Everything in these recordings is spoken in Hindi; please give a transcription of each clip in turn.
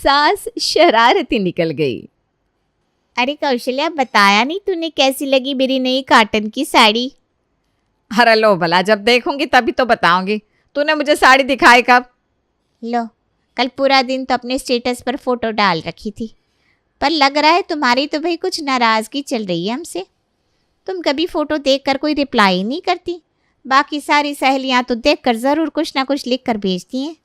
सास शरारती निकल गई। अरे कौशल्या, बताया नहीं तूने कैसी लगी मेरी नई कॉटन की साड़ी? अरे लो भला, जब देखूंगी तभी तो बताऊंगी। तूने मुझे साड़ी दिखाई कब? लो, कल पूरा दिन तो अपने स्टेटस पर फोटो डाल रखी थी, पर लग रहा है तुम्हारी तो भाई कुछ नाराज़गी चल रही है हमसे। तुम कभी फ़ोटो देखकर कोई रिप्लाई ही नहीं करती, बाकी सारी सहेलियां तो देखकर ज़रूर कुछ ना कुछ लिख कर भेजती हैं।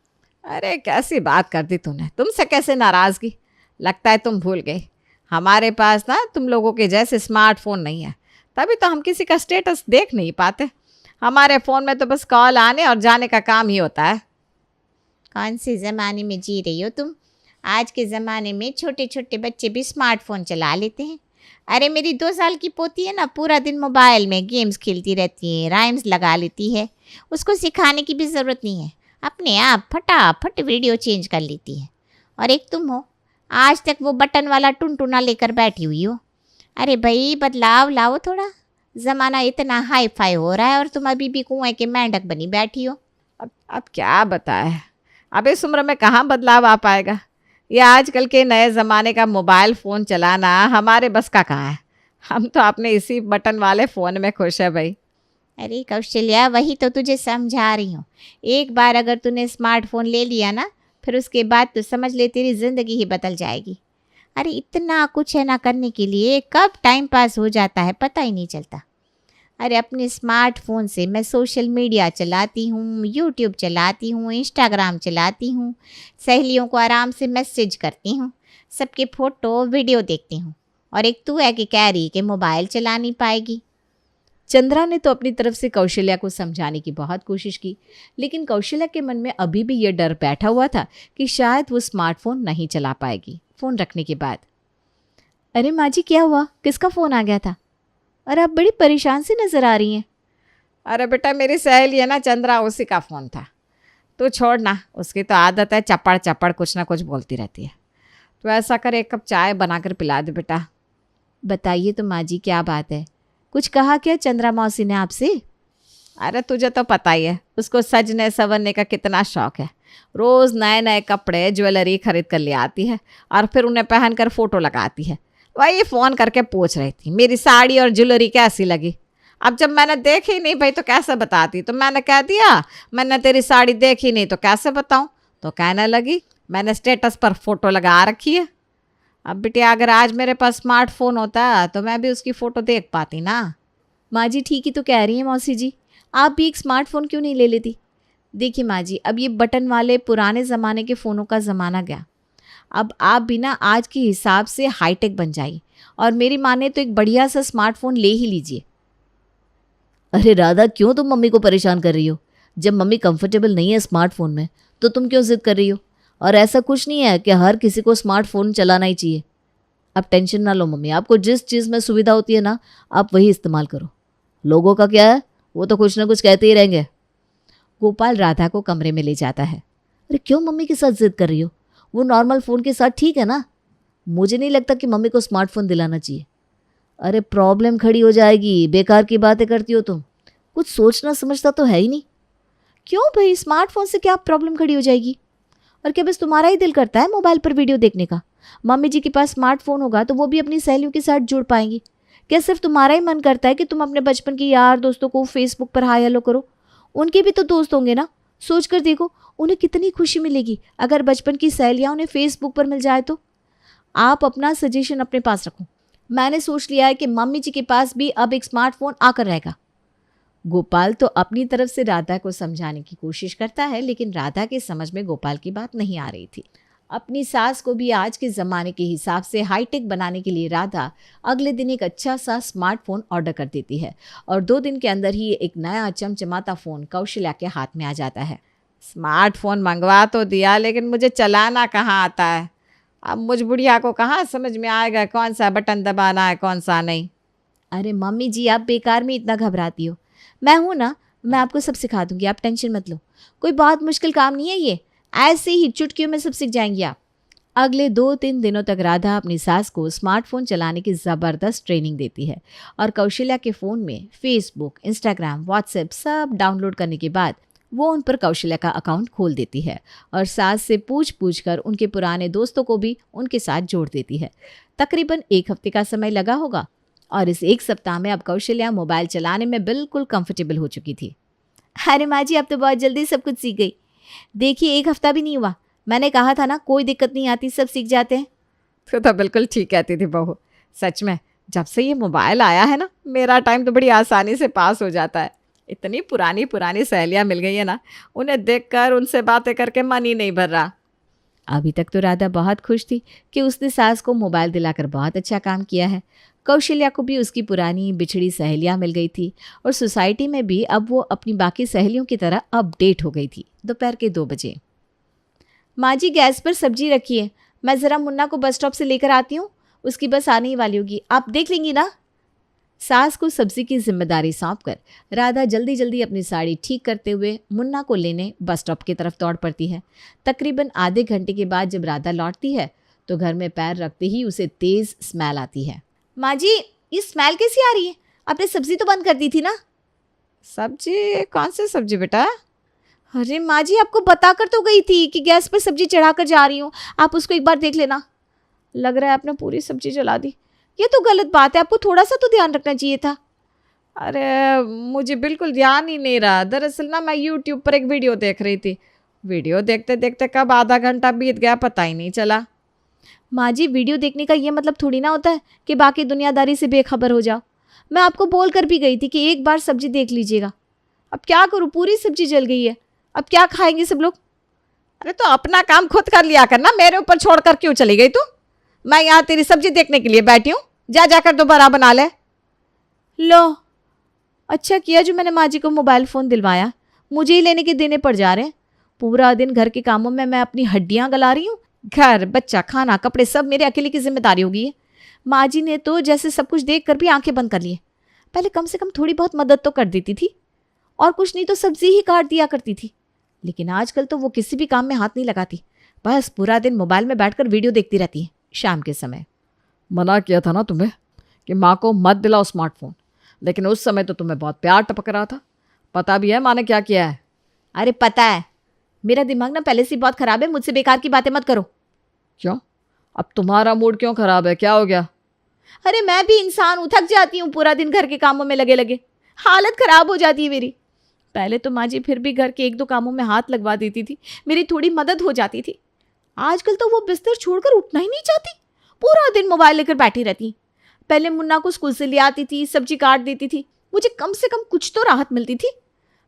अरे कैसी बात कर दी तूने, तुमसे कैसे नाराज़गी? लगता है तुम भूल गई, हमारे पास ना तुम लोगों के जैसे स्मार्टफोन नहीं है, तभी तो हम किसी का स्टेटस देख नहीं पाते। हमारे फ़ोन में तो बस कॉल आने और जाने का काम ही होता है। कौन से ज़माने में जी रही हो तुम? आज के ज़माने में छोटे छोटे बच्चे भी स्मार्टफोन चला लेते हैं। अरे मेरी 2 साल की पोती है ना, पूरा दिन मोबाइल में गेम्स खेलती रहती है, राइम्स लगा लेती है। उसको सिखाने की भी ज़रूरत नहीं है, अपने आप फटाफट वीडियो चेंज कर लेती है। और एक तुम हो, आज तक वो बटन वाला टुनटुना लेकर बैठी हुई हो। अरे भाई बदलाव लाओ थोड़ा, ज़माना इतना हाई फाई हो रहा है और तुम अभी भी कुएं के मेंढक बनी बैठी हो। अब क्या बताए, अब इस उम्र में कहाँ बदलाव आ पाएगा। ये आजकल के नए ज़माने का मोबाइल फ़ोन चलाना हमारे बस का कहाँ है। हम तो अपने इसी बटन वाले फ़ोन में खुश है भाई। अरे कौशल्या, वही तो तुझे समझा रही हूँ। एक बार अगर तूने स्मार्टफोन ले लिया ना, फिर उसके बाद तो समझ ले तेरी ज़िंदगी ही बदल जाएगी। अरे इतना कुछ है ना करने के लिए, कब टाइम पास हो जाता है पता ही नहीं चलता। अरे अपने स्मार्टफोन से मैं सोशल मीडिया चलाती हूँ, यूट्यूब चलाती हूँ, इंस्टाग्राम चलाती हूँ, सहेलियों को आराम से मैसेज करती हूँ, सबके फ़ोटो वीडियो देखती हूँ। और एक तू है कि कह रही कि मोबाइल चला नहीं पाएगी। चंद्रा ने तो अपनी तरफ से कौशल्या को समझाने की बहुत कोशिश की, लेकिन कौशल्या के मन में अभी भी ये डर बैठा हुआ था कि शायद वो स्मार्टफोन नहीं चला पाएगी फ़ोन रखने के बाद। अरे माँ जी, क्या हुआ? किसका फ़ोन आ गया था? और आप बड़ी परेशान सी नज़र आ रही हैं। अरे बेटा, मेरी सहेली है ना चंद्रा, उसी का फ़ोन था। तू छोड़ ना, उसकी तो आदत है चपड़ चपड़ कुछ ना कुछ बोलती रहती है। तो ऐसा कर, एक कप चाय बनाकर पिला दे बेटा। बताइए तो माँ जी, क्या बात है? कुछ कहा क्या चंद्रा मौसी ने आपसे? अरे तुझे तो पता ही है, उसको सजने संवरने का कितना शौक़ है। रोज़ नए नए कपड़े ज्वेलरी खरीद कर ले आती है और फिर उन्हें पहन कर फ़ोटो लगाती है। वही फ़ोन करके पूछ रही थी मेरी साड़ी और ज्वेलरी कैसी लगी। अब जब मैंने देखी नहीं भाई तो कैसे बताती, तो मैंने कह दिया मैंने तेरी साड़ी देखी नहीं तो कैसे बताऊँ। तो कहने लगी मैंने स्टेटस पर फ़ोटो लगा रखी है। अब बिटिया, अगर आज मेरे पास स्मार्टफोन होता तो मैं भी उसकी फ़ोटो देख पाती ना। माँ जी ठीक ही तो कह रही हैं मौसी जी, आप भी एक स्मार्टफोन क्यों नहीं ले लेती? देखिए माँ जी, अब ये बटन वाले पुराने ज़माने के फ़ोनों का ज़माना गया। अब आप भी ना आज के हिसाब से हाईटेक बन जाइए, और मेरी माने तो एक बढ़िया सा स्मार्टफोन ले ही लीजिए। अरे राधा, क्यों तुम मम्मी को परेशान कर रही हो? जब मम्मी कंफर्टेबल नहीं है स्मार्टफोन में तो तुम क्यों जिद कर रही हो? और ऐसा कुछ नहीं है कि हर किसी को स्मार्टफोन चलाना ही चाहिए। अब टेंशन ना लो मम्मी, आपको जिस चीज़ में सुविधा होती है ना, आप वही इस्तेमाल करो। लोगों का क्या है, वो तो कुछ ना कुछ कहते ही रहेंगे। गोपाल राधा को कमरे में ले जाता है। अरे क्यों मम्मी के साथ जिद कर रही हो? वो नॉर्मल फ़ोन के साथ ठीक है ना। मुझे नहीं लगता कि मम्मी को स्मार्टफोन दिलाना चाहिए। अरे प्रॉब्लम खड़ी हो जाएगी, बेकार की बातें करती हो तुम। कुछ सोचना समझता तो है ही नहीं। क्यों भाई, स्मार्टफोन से क्या प्रॉब्लम खड़ी हो जाएगी? और क्या बस तुम्हारा ही दिल करता है मोबाइल पर वीडियो देखने का? मम्मी जी के पास स्मार्टफोन होगा तो वो भी अपनी सहेलियों के साथ जुड़ पाएंगी। क्या सिर्फ तुम्हारा ही मन करता है कि तुम अपने बचपन के यार दोस्तों को फेसबुक पर हाय हेलो करो? उनके भी तो दोस्त होंगे ना। सोच कर देखो, उन्हें कितनी खुशी मिलेगी अगर बचपन की सहेलियाँ उन्हें फेसबुक पर मिल जाए तो। आप अपना सजेशन अपने पास रखो। मैंने सोच लिया है कि मम्मी जी के पास भी अब एक स्मार्टफोन आकर रहेगा। गोपाल तो अपनी तरफ से राधा को समझाने की कोशिश करता है, लेकिन राधा के समझ में गोपाल की बात नहीं आ रही थी। अपनी सास को भी आज के ज़माने के हिसाब से हाईटेक बनाने के लिए राधा अगले दिन एक अच्छा सा स्मार्टफोन ऑर्डर कर देती है, और 2 दिन के अंदर ही एक नया चमचमाता फ़ोन कौशल्या के हाथ में आ जाता है। स्मार्टफोन मंगवा तो दिया, लेकिन मुझे चलाना कहाँ आता है। अब मुझ बुढ़िया को कहाँ समझ में आएगा कौन सा बटन दबाना है कौन सा नहीं। अरे मम्मी जी, आप बेकार में इतना घबराती हो। मैं हूँ ना, मैं आपको सब सिखा दूंगी, आप टेंशन मत लो। कोई बहुत मुश्किल काम नहीं है ये, ऐसे ही चुटकियों में सब सीख जाएंगी आप। अगले 2-3 दिनों तक राधा अपनी सास को स्मार्टफोन चलाने की ज़बरदस्त ट्रेनिंग देती है, और कौशल्या के फ़ोन में फेसबुक, इंस्टाग्राम, व्हाट्सएप सब डाउनलोड करने के बाद वो उन पर कौशल्या का अकाउंट खोल देती है और सास से पूछ कर उनके पुराने दोस्तों को भी उनके साथ जोड़ देती है। तकरीबन 1 हफ्ते का समय लगा होगा और इस 1 सप्ताह में अब कौशल्या मोबाइल चलाने में बिल्कुल कंफर्टेबल हो चुकी थी। अरे माँ जी, अब तो बहुत जल्दी सब कुछ सीख गई। देखिए 1 हफ्ता भी नहीं हुआ, मैंने कहा था ना कोई दिक्कत नहीं आती, सब सीख जाते हैं। तो बिल्कुल ठीक कहती थी बहू। सच में जब से ये मोबाइल आया है ना, मेरा टाइम तो बड़ी आसानी से पास हो जाता है। इतनी पुरानी पुरानी सहेलियाँ मिल गई है ना, उन्हें देखकर उनसे बातें करके मन ही नहीं भर रहा। अभी तक तो राधा बहुत खुश थी कि उसने सास को मोबाइल दिलाकर बहुत अच्छा काम किया है। कौशल्या को भी उसकी पुरानी बिछड़ी सहेलियाँ मिल गई थी और सोसाइटी में भी अब वो अपनी बाकी सहेलियों की तरह अपडेट हो गई थी। दोपहर के 2 बजे। माँ जी, गैस पर सब्जी रखी है, मैं ज़रा मुन्ना को बस स्टॉप से लेकर आती हूँ, उसकी बस आने ही वाली होगी, आप देख लेंगी ना। सास को सब्जी की जिम्मेदारी सौंपकर राधा जल्दी जल्दी अपनी साड़ी ठीक करते हुए मुन्ना को लेने बस स्टॉप की तरफ दौड़ पड़ती है। तकरीबन आधे घंटे के बाद जब राधा लौटती है तो घर में पैर रखते ही उसे तेज़ स्मेल आती है। माँ जी, ये स्मेल कैसी आ रही है? आपने सब्जी तो बंद कर दी थी ना। सब्जी? कौन सी सब्जी बेटा? अरे माँ जी, आपको बताकर तो गई थी कि गैस पर सब्जी चढ़ाकर जा रही हूँ, आप उसको एक बार देख लेना। लग रहा है आपने पूरी सब्जी जला दी, ये तो गलत बात है, आपको थोड़ा सा तो ध्यान रखना चाहिए था। अरे मुझे बिल्कुल ध्यान ही नहीं रहा। दरअसल ना मैं यूट्यूब पर एक वीडियो देख रही थी। वीडियो देखते देखते कब आधा घंटा बीत गया पता ही नहीं चला। माँ जी, वीडियो देखने का ये मतलब थोड़ी ना होता है कि बाकी दुनियादारी से बेखबर हो जाओ। मैं आपको बोल कर भी गई थी कि एक बार सब्जी देख लीजिएगा। अब क्या करूँ, पूरी सब्जी जल गई है, अब क्या खाएंगे सब लोग। अरे तो अपना काम खुद कर लिया करना, मेरे ऊपर छोड़कर क्यों चली गई तू? मैं यहाँ तेरी सब्जी देखने के लिए बैठी हूँ, जा जाकर दोबारा बना ले। लो, अच्छा किया जो मैंने माँ जी को मोबाइल फ़ोन दिलवाया, मुझे ही लेने के देने पड़ जा रहे हैं। पूरा दिन घर के कामों में मैं अपनी हड्डियाँ गला रही हूँ। घर, बच्चा, खाना, कपड़े सब मेरे अकेले की जिम्मेदारी हो गई है। माँ जी ने तो जैसे सब कुछ देख कर भी आंखें बंद कर लिए। पहले कम से कम थोड़ी बहुत मदद तो कर देती थी, और कुछ नहीं तो सब्जी ही काट दिया करती थी। लेकिन आजकल तो वो किसी भी काम में हाथ नहीं लगाती, बस पूरा दिन मोबाइल में बैठकर वीडियो देखती रहती है। शाम के समय मना किया था ना तुम्हें कि माँ को मत दिलाओ स्मार्टफोन, लेकिन उस समय तो तुम्हें बहुत प्यार टपक रहा था। पता भी है माँ ने क्या किया है? अरे पता है, मेरा दिमाग ना पहले से बहुत ख़राब है, मुझसे बेकार की बातें मत करो। क्यों? अब तुम्हारा मूड क्यों खराब है? क्या हो गया? अरे मैं भी इंसान हूँ, थक जाती हूँ पूरा दिन घर के कामों में लगे लगे, हालत ख़राब हो जाती है मेरी। पहले तो माँ जी फिर भी घर के 1-2 कामों में हाथ लगवा देती थी, मेरी थोड़ी मदद हो जाती थी। आजकल तो वो बिस्तर छोड़कर उठना ही नहीं चाहती, पूरा दिन मोबाइल लेकर बैठी रहती। पहले मुन्ना को स्कूल से ले आती थी, सब्जी काट देती थी, मुझे कम से कम कुछ तो राहत मिलती थी।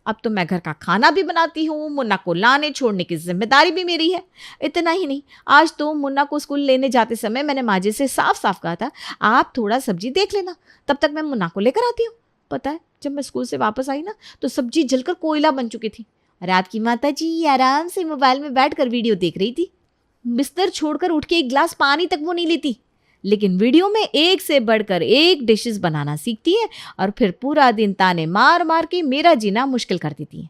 अब तो मैं घर का खाना भी बनाती हूँ, मुन्ना को लाने छोड़ने की जिम्मेदारी भी मेरी है। इतना ही नहीं, आज तो मुन्ना को स्कूल लेने जाते समय मैंने माँ जी से साफ साफ कहा था, आप थोड़ा सब्जी देख लेना, तब तक मैं मुन्ना को लेकर आती हूँ। पता है, जब मैं स्कूल से वापस आई ना तो सब्जी जलकर कोयला बन चुकी थी। रात की माता जी आराम से मोबाइल में बैठकर वीडियो देख रही थी, बिस्तर छोड़कर उठ के 1 गिलास पानी तक वो नहीं लेती, लेकिन वीडियो में एक से बढ़कर एक डिशेस बनाना सीखती है और फिर पूरा दिन ताने मार मार के मेरा जीना मुश्किल कर देती है।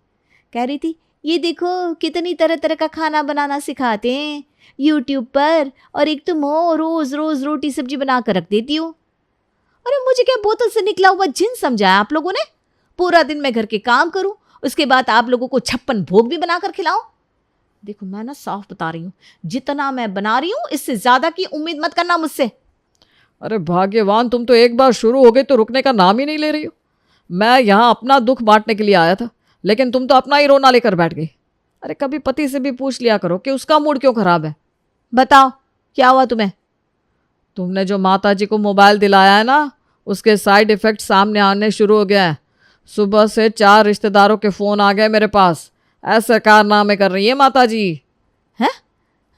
कह रही थी, ये देखो कितनी तरह तरह का खाना बनाना सिखाते हैं यूट्यूब पर, और एक तुम हो रोज रोज रोटी सब्जी बना कर रख देती हो। अरे मुझे क्या बोतल से निकला हुआ जिन समझा आप लोगों ने? पूरा दिन मैं घर के काम करूं, उसके बाद आप लोगों को 56 भोग भी बनाकर खिलाऊं। देखो मैं ना साफ बता रही हूँ, जितना मैं बना रही हूँ इससे ज्यादा की उम्मीद मत करना मुझसे। अरे भाग्यवान, तुम तो एक बार शुरू हो गई तो रुकने का नाम ही नहीं ले रही हो। मैं यहाँ अपना दुख बांटने के लिए आया था, लेकिन तुम तो अपना ही रोना लेकर बैठ गई। अरे कभी पति से भी पूछ लिया करो कि उसका मूड क्यों खराब है। बताओ क्या हुआ तुम्हें? तुमने जो माता जी को मोबाइल दिलाया है ना, उसके साइड इफ़ेक्ट सामने आने शुरू हो गया है। सुबह से 4 रिश्तेदारों के फ़ोन आ गए मेरे पास, ऐसे कारनामे कर रही है माता जी। हैं?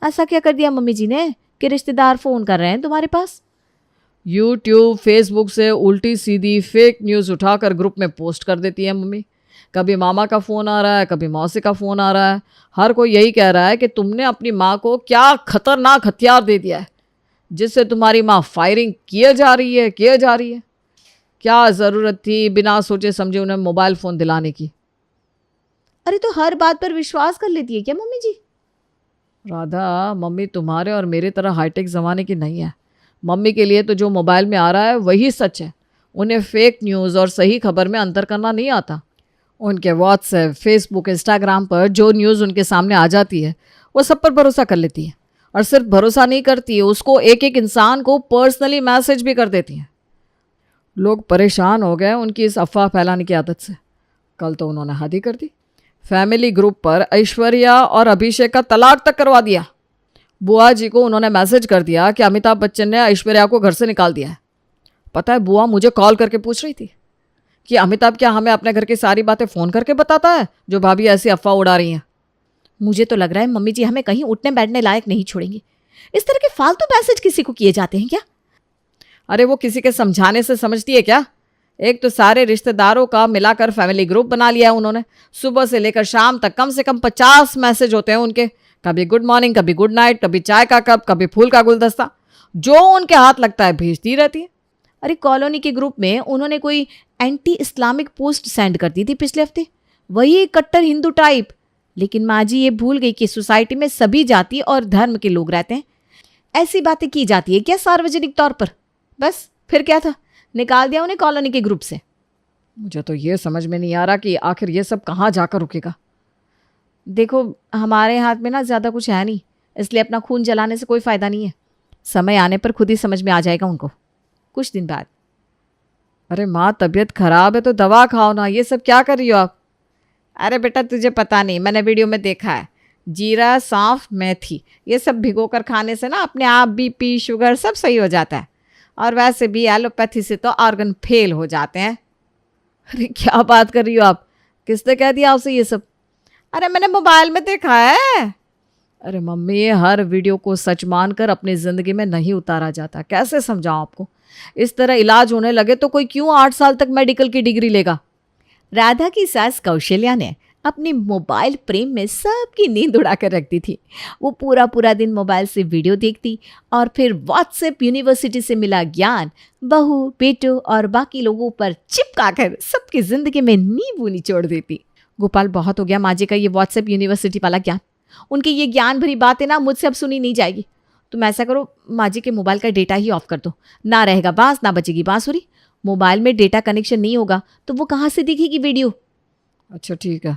ऐसा क्या कर दिया मम्मी जी ने कि रिश्तेदार फ़ोन कर रहे हैं तुम्हारे पास? यूट्यूब, फेसबुक से उल्टी सीधी फेक न्यूज़ उठाकर ग्रुप में पोस्ट कर देती है मम्मी। कभी मामा का फ़ोन आ रहा है, कभी मौसी का फ़ोन आ रहा है। हर कोई यही कह रहा है कि तुमने अपनी माँ को क्या खतरनाक हथियार दे दिया है, जिससे तुम्हारी माँ फायरिंग किए जा रही है। क्या ज़रूरत थी बिना सोचे समझे उन्हें मोबाइल फ़ोन दिलाने की? अरे तो हर बात पर विश्वास कर लेती है क्या मम्मी जी? राधा, मम्मी तुम्हारे और मेरे तरह हाईटेक ज़माने की नहीं है। मम्मी के लिए तो जो मोबाइल में आ रहा है वही सच है। उन्हें फेक न्यूज़ और सही खबर में अंतर करना नहीं आता। उनके व्हाट्सएप, फेसबुक, इंस्टाग्राम पर जो न्यूज़ उनके सामने आ जाती है वो सब पर भरोसा कर लेती है। और सिर्फ भरोसा नहीं करती है, उसको एक एक इंसान को पर्सनली मैसेज भी कर देती है। लोग परेशान हो गए उनकी इस अफवाह फैलाने की आदत से। कल तो उन्होंने हद ही कर दी। फैमिली ग्रुप पर ऐश्वर्या और अभिषेक का तलाक तक करवा दिया। बुआ जी को उन्होंने मैसेज कर दिया कि अमिताभ बच्चन ने ऐश्वर्या को घर से निकाल दिया है। पता है, बुआ मुझे कॉल करके पूछ रही थी कि अमिताभ क्या हमें अपने घर की सारी बातें फ़ोन करके बताता है जो भाभी ऐसी अफवाह उड़ा रही हैं। मुझे तो लग रहा है मम्मी जी हमें कहीं उठने बैठने लायक नहीं छोड़ेंगे। इस तरह के फालतू मैसेज किसी को किए जाते हैं क्या? अरे वो किसी के समझाने से समझती है क्या? एक तो सारे रिश्तेदारों का मिलाकर फैमिली ग्रुप बना लिया है उन्होंने। सुबह से लेकर शाम तक कम से कम 50 मैसेज होते हैं उनके। कभी गुड मॉर्निंग, कभी गुड नाइट, कभी चाय का कप, कभी फूल का गुलदस्ता, जो उनके हाथ लगता है भेजती रहती है। अरे कॉलोनी के ग्रुप में उन्होंने कोई एंटी इस्लामिक पोस्ट सेंड कर दी थी पिछले हफ्ते, वही कट्टर हिंदू टाइप। लेकिन माँ जी ये भूल गई कि सोसाइटी में सभी जाति और धर्म के लोग रहते हैं। ऐसी बातें की जाती है क्या सार्वजनिक तौर पर? बस फिर क्या था, निकाल दिया उन्हें कॉलोनी के ग्रुप से। मुझे तो ये समझ में नहीं आ रहा कि आखिर ये सब कहाँ जाकर रुकेगा। देखो हमारे हाथ में ना ज़्यादा कुछ है नहीं, इसलिए अपना खून जलाने से कोई फ़ायदा नहीं है। समय आने पर खुद ही समझ में आ जाएगा उनको, कुछ दिन बाद। अरे माँ, तबीयत खराब है तो दवा खाओ ना, ये सब क्या कर रही हो आप? अरे बेटा तुझे पता नहीं, मैंने वीडियो में देखा है। जीरा, सौंफ, मेथी ये सब भिगोकर खाने से ना अपने आप बीपी, शुगर सब सही हो जाता है। और वैसे भी एलोपैथी से तो ऑर्गन फेल हो जाते हैं। अरे क्या बात कर रही हो आप? किसने कह दिया आपसे ये सब? अरे मैंने मोबाइल में देखा है। अरे मम्मी, ये हर वीडियो को सच मानकर अपनी ज़िंदगी में नहीं उतारा जाता। कैसे समझाऊं आपको? इस तरह इलाज होने लगे तो कोई क्यों 8 साल तक मेडिकल की डिग्री लेगा? राधा की सास कौशल्या ने अपने मोबाइल प्रेम में सबकी नींद उड़ा कर रख दी थी। वो पूरा पूरा दिन मोबाइल से वीडियो देखती और फिर व्हाट्सएप यूनिवर्सिटी से मिला ज्ञान बहू, बेटों और बाकी लोगों पर चिपका कर सबकी ज़िंदगी में नींबू निचोड़ देती। गोपाल, बहुत हो गया माँ जी का ये व्हाट्सएप यूनिवर्सिटी वाला ज्ञान। उनकी ये ज्ञान भरी बातें ना मुझसे अब सुनी नहीं जाएगी। तुम ऐसा करो, माँ जी के मोबाइल का डेटा ही ऑफ कर दो। ना रहेगा बांस, ना बचेगी बांसुरी। मोबाइल में डेटा कनेक्शन नहीं होगा तो वो कहाँ से दिखेगी वीडियो? अच्छा ठीक है,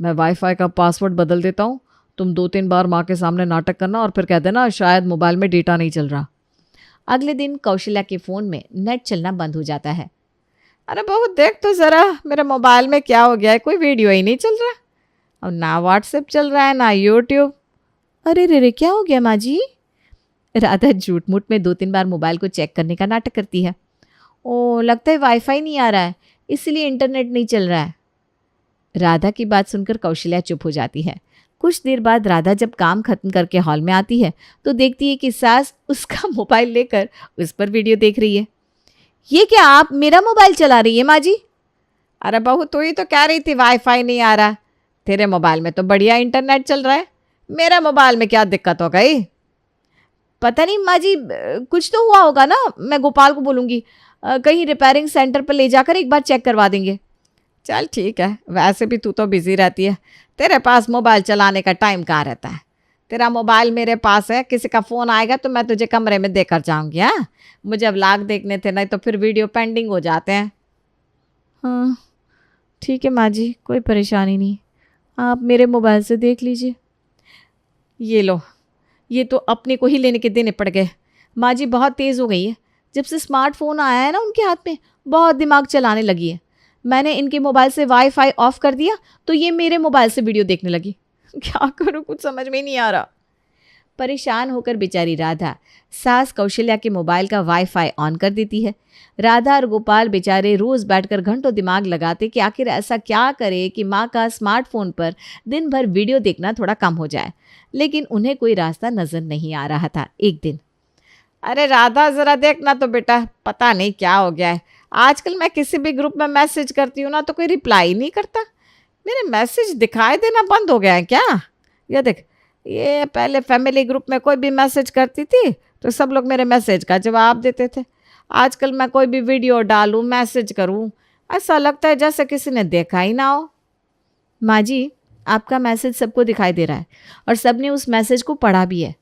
मैं वाईफाई का पासवर्ड बदल देता हूँ। तुम 2-3 बार माँ के सामने नाटक करना और फिर कह देना शायद मोबाइल में डेटा नहीं चल रहा। अगले दिन कौशल्या के फ़ोन में नेट चलना बंद हो जाता है। अरे बहुत देख तो ज़रा मेरे मोबाइल में क्या हो गया है, कोई वीडियो ही नहीं चल रहा और ना व्हाट्सएप चल रहा है ना यूट्यूब। अरे रे क्या हो गया माँ जी? राधा झूठ मूठ में 2-3 बार मोबाइल को चेक करने का नाटक करती है। ओ, लगता है वाईफाई नहीं आ रहा है, इसलिए इंटरनेट नहीं चल रहा है। राधा की बात सुनकर कौशल्या चुप हो जाती है। कुछ देर बाद राधा जब काम खत्म करके हॉल में आती है तो देखती है कि सास उसका मोबाइल लेकर उस पर वीडियो देख रही है। ये क्या, आप मेरा मोबाइल चला रही है माँ जी? अरे बहू, तू ही तो कह रही थी वाईफाई नहीं आ रहा। तेरे मोबाइल में तो बढ़िया इंटरनेट चल रहा है, मेरा मोबाइल में क्या दिक्कत हो गई? पता नहीं माँ जी, कुछ तो हुआ होगा ना। मैं गोपाल को बोलूँगी, कहीं रिपेयरिंग सेंटर पर ले जाकर एक बार चेक करवा देंगे। चल ठीक है, वैसे भी तू तो बिजी रहती है, तेरे पास मोबाइल चलाने का टाइम कहाँ रहता है। तेरा मोबाइल मेरे पास है, किसी का फ़ोन आएगा तो मैं तुझे कमरे में देकर जाऊँगी। हाँ, मुझे अब व्लॉग देखने थे, नहीं तो फिर वीडियो पेंडिंग हो जाते हैं। हाँ ठीक है माँ जी, कोई परेशानी नहीं, आप मेरे मोबाइल से देख लीजिए। ये लो, ये तो अपने को ही लेने के देने पड़ गए। माँ जी बहुत तेज़ हो गई है, जब से स्मार्टफोन आया है ना उनके हाथ में बहुत दिमाग चलाने लगी है। मैंने इनके मोबाइल से वाईफाई ऑफ कर दिया तो ये मेरे मोबाइल से वीडियो देखने लगी। क्या करूँ, कुछ समझ में नहीं आ रहा। परेशान होकर बेचारी राधा सास कौशल्या के मोबाइल का वाईफाई ऑन कर देती है। राधा और गोपाल बेचारे रोज़ बैठकर घंटों दिमाग लगाते कि आखिर ऐसा क्या करे कि माँ का स्मार्टफोन पर दिन भर वीडियो देखना थोड़ा कम हो जाए, लेकिन उन्हें कोई रास्ता नज़र नहीं आ रहा था। एक दिन, अरे राधा ज़रा देखना तो बेटा, पता नहीं क्या हो गया है, आजकल मैं किसी भी ग्रुप में मैसेज करती हूँ ना तो कोई रिप्लाई नहीं करता। मेरे मैसेज दिखाई देना बंद हो गया है क्या? ये देख, ये पहले फैमिली ग्रुप में कोई भी मैसेज करती थी तो सब लोग मेरे मैसेज का जवाब देते थे। आजकल मैं कोई भी वीडियो डालूं, मैसेज करूं, ऐसा लगता है जैसे किसी ने देखा ही ना हो। माँ जी, आपका मैसेज सबको दिखाई दे रहा है और सबने उस मैसेज को पढ़ा भी है,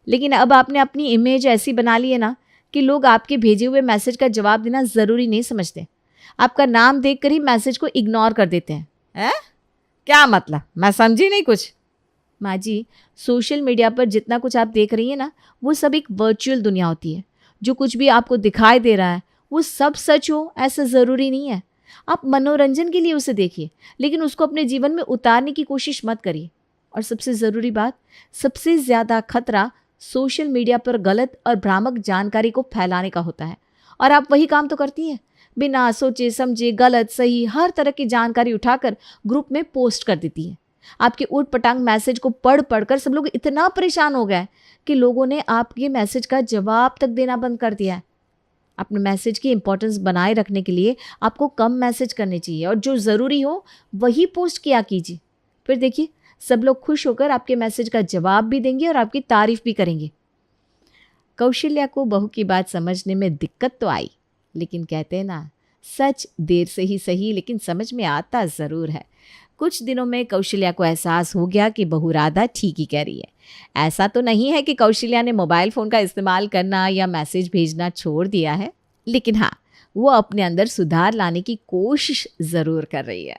लेकिन अब आपने अपनी इमेज ऐसी बना ली है ना कि लोग आपके भेजे हुए मैसेज का जवाब देना ज़रूरी नहीं समझते। आपका नाम देखकर ही मैसेज को इग्नोर कर देते हैं। है? क्या मतलब? मैं समझी नहीं कुछ। माँ जी, सोशल मीडिया पर जितना कुछ आप देख रही हैं ना, वो सब एक वर्चुअल दुनिया होती है। जो कुछ भी आपको दिखाई दे रहा है वो सब सच हो ऐसा ज़रूरी नहीं है। आप मनोरंजन के लिए उसे देखिए, लेकिन उसको अपने जीवन में उतारने की कोशिश मत करिए। और सबसे ज़रूरी बात, सबसे ज़्यादा खतरा सोशल मीडिया पर गलत और भ्रामक जानकारी को फैलाने का होता है। और आप वही काम तो करती हैं, बिना सोचे समझे गलत सही हर तरह की जानकारी उठाकर ग्रुप में पोस्ट कर देती है। आपके ऊट पटांग मैसेज को पढ़ पढ़कर सब लोग इतना परेशान हो गए कि लोगों ने आपके मैसेज का जवाब तक देना बंद कर दिया है। अपने मैसेज की इंपॉर्टेंस बनाए रखने के लिए आपको कम मैसेज करने चाहिए और जो ज़रूरी हो वही पोस्ट किया कीजिए। फिर देखिए, सब लोग खुश होकर आपके मैसेज का जवाब भी देंगे और आपकी तारीफ भी करेंगे। कौशल्या को बहू की बात समझने में दिक्कत तो आई, लेकिन कहते हैं ना, सच देर से ही सही लेकिन समझ में आता ज़रूर है। कुछ दिनों में कौशल्या को एहसास हो गया कि बहू राधा ठीक ही कह रही है। ऐसा तो नहीं है कि कौशल्या ने मोबाइल फ़ोन का इस्तेमाल करना या मैसेज भेजना छोड़ दिया है, लेकिन हाँ, वो अपने अंदर सुधार लाने की कोशिश ज़रूर कर रही है।